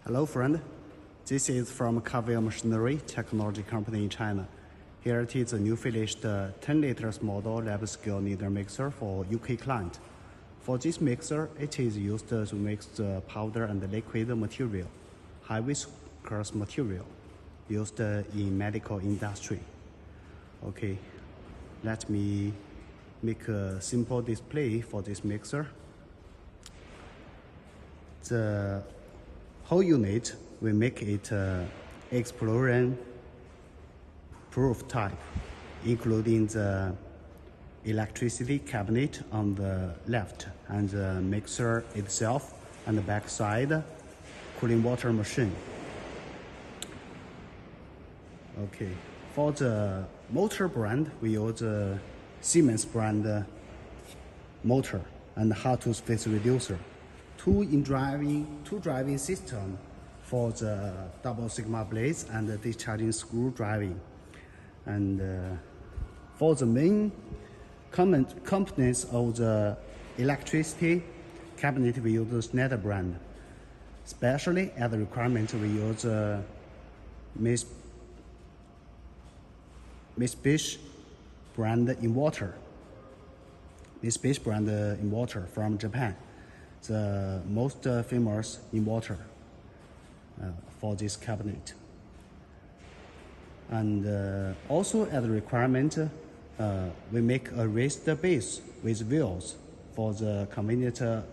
Hello friend, this is from Carvel Machinery Technology Company in China. Here it is a new finished 10 liters model lab scale kneader mixer for UK client. For this mixer, it is used to mix the powder and liquid material, high viscous material, used in medical industry. Okay, let me make a simple display for this mixer. The whole unit, we make it Explosion-Proof type, including the electricity cabinet on the left and the mixer itself, and the back side cooling water machine. Okay, for the motor brand, we use Siemens brand motor and hot-tooth space reducer. Two driving system for the double sigma blades and the discharging screw driving. And for the main components of the electricity cabinet, we use Schneider brand. Especially as a requirement, we use Mitsubishi brand inverter. Mitsubishi brand inverter from Japan. The most famous inverter for this cabinet. And also as a requirement, we make a raised base with wheels for the convenience of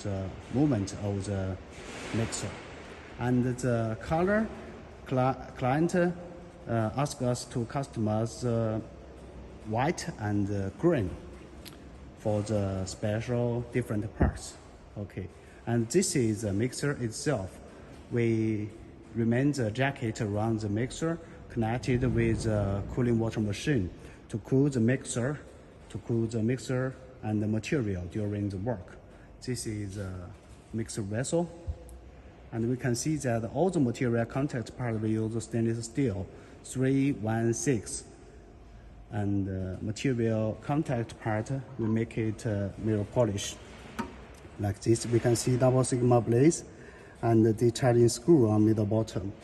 the movement of the mixer. And the color client asks us to customize white and green for the special different parts. Okay, and this is the mixer itself. We remain the jacket around the mixer connected with the cooling water machine to cool the mixer and the material during the work. This is a mixer vessel, and we can see that all the material contact part we use stainless steel 316. And material contact part, we make it mirror polish. Like this, we can see double sigma blades and the discharging screw on middle bottom.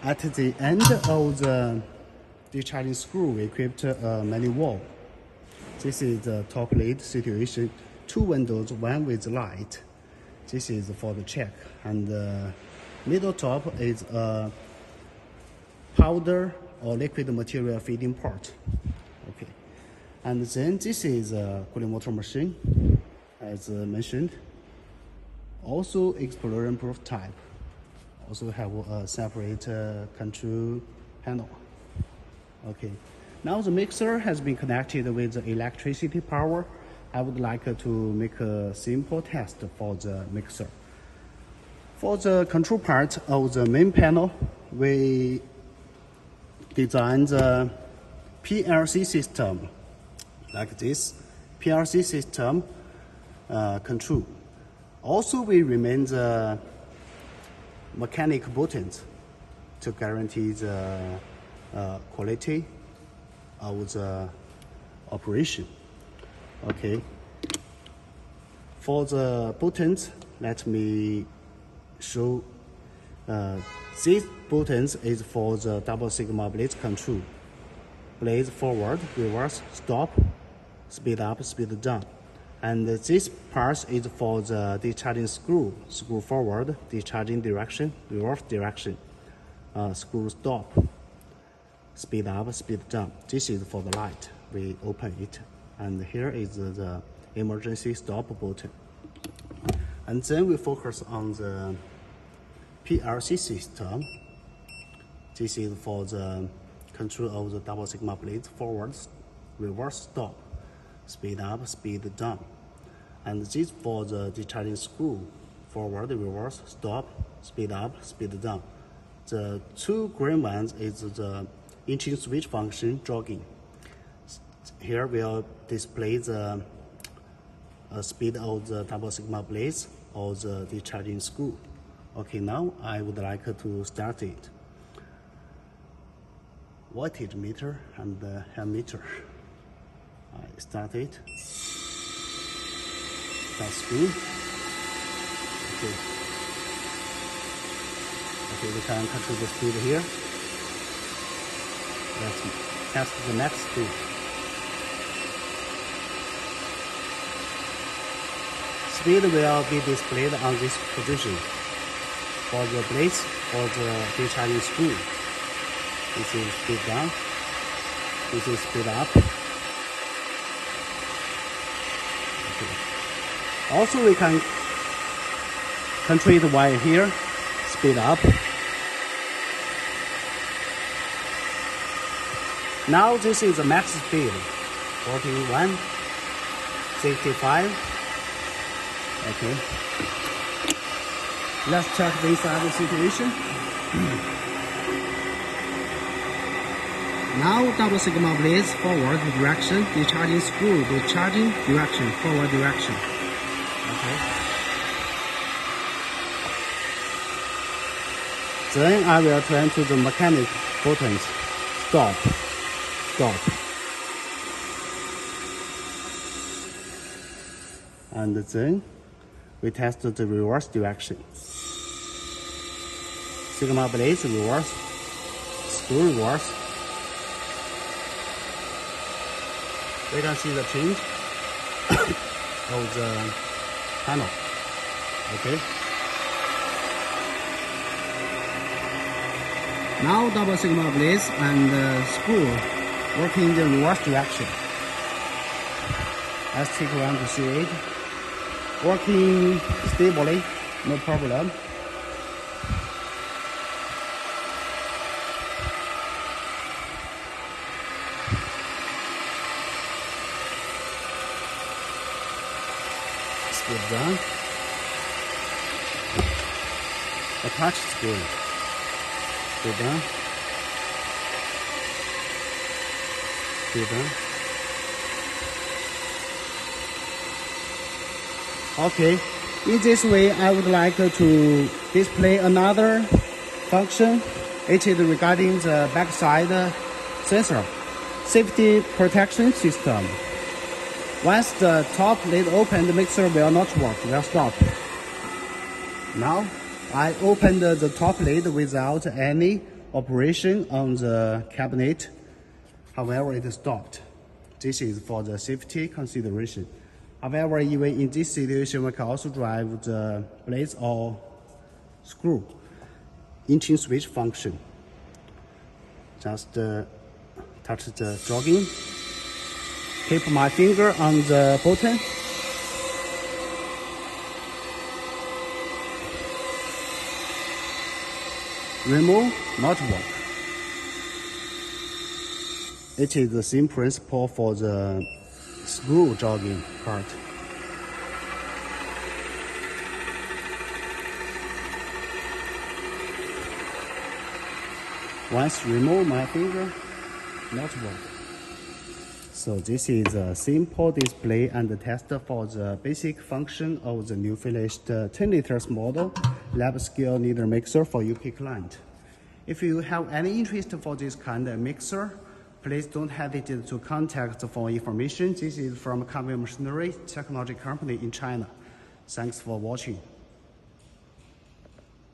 At the end of the discharging screw, we equipped a manifold. This is the top lid situation. Two windows, one with light. This is for the check. And the middle top is a powder or liquid material feeding port. Okay, and then this is a cooling water machine, as mentioned. Also explosion-proof type. Also have a separate control panel. Okay, now the mixer has been connected with the electricity power. I would like to make a simple test for the mixer. For the control part of the main panel, we design the PLC system like this. PLC system control. Also, we remain the mechanic buttons to guarantee the quality of the operation. Okay. For the buttons, let me show. These buttons is for the double sigma blades control. Blades forward, reverse, stop, speed up, speed down. And this part is for the discharging screw. Screw forward, discharging direction, reverse direction. Screw stop, speed up, speed down. This is for the light. We open it. And here is the emergency stop button. And then we focus on the PLC system. This is for the control of the double sigma blades forward, reverse, stop, speed up, speed down. And this for the discharging screw, forward, reverse, stop, speed up, speed down. The two green ones is the engine switch function jogging. Here we'll display the speed of the double sigma blades or the discharging screw. Okay, now I would like to start it. Voltage meter and the ammeter. I start it. Start screw. Okay. Okay, we can control the speed here. Let's test the max speed. Speed will be displayed on this position. For the blades or the discharging screw, this is speed down, this is speed up. Okay. Also, we can control the wire here, speed up. Now this is the max speed, 41, 65. Okay. Let's check this other situation. Now double sigma blades forward direction, discharging screw, discharging direction, forward direction. Okay. Then I will turn to the mechanic buttons. Stop. Stop. And then we test the reverse direction. Sigma blades reverse, screw reverse. We can see the change of the panel. Okay. Now double sigma blades and screw working in the reverse direction. Let's take one to see it. Working stably, no problem. Step down. Attach screw. Step down. Step down. Okay, in this way, I would like to display another function. It is regarding the backside sensor, safety protection system. Once the top lid open, the mixer will not work, will stop. Now, I opened the top lid without any operation on the cabinet. However, it stopped. This is for the safety consideration. However, even in this situation, we can also drive the blades or screw into switch function. Just touch the jogging. Keep my finger on the button. Remove, not work. It is the same principle for the screw jogging part. Once remove my finger, not work. So this is a simple display and test for the basic function of the new finished 10 liters model lab scale kneader mixer for UP client. If you have any interest for this kind of mixer, please don't hesitate to contact for information. This is from Conway Machinery Technology Company in China. Thanks for watching.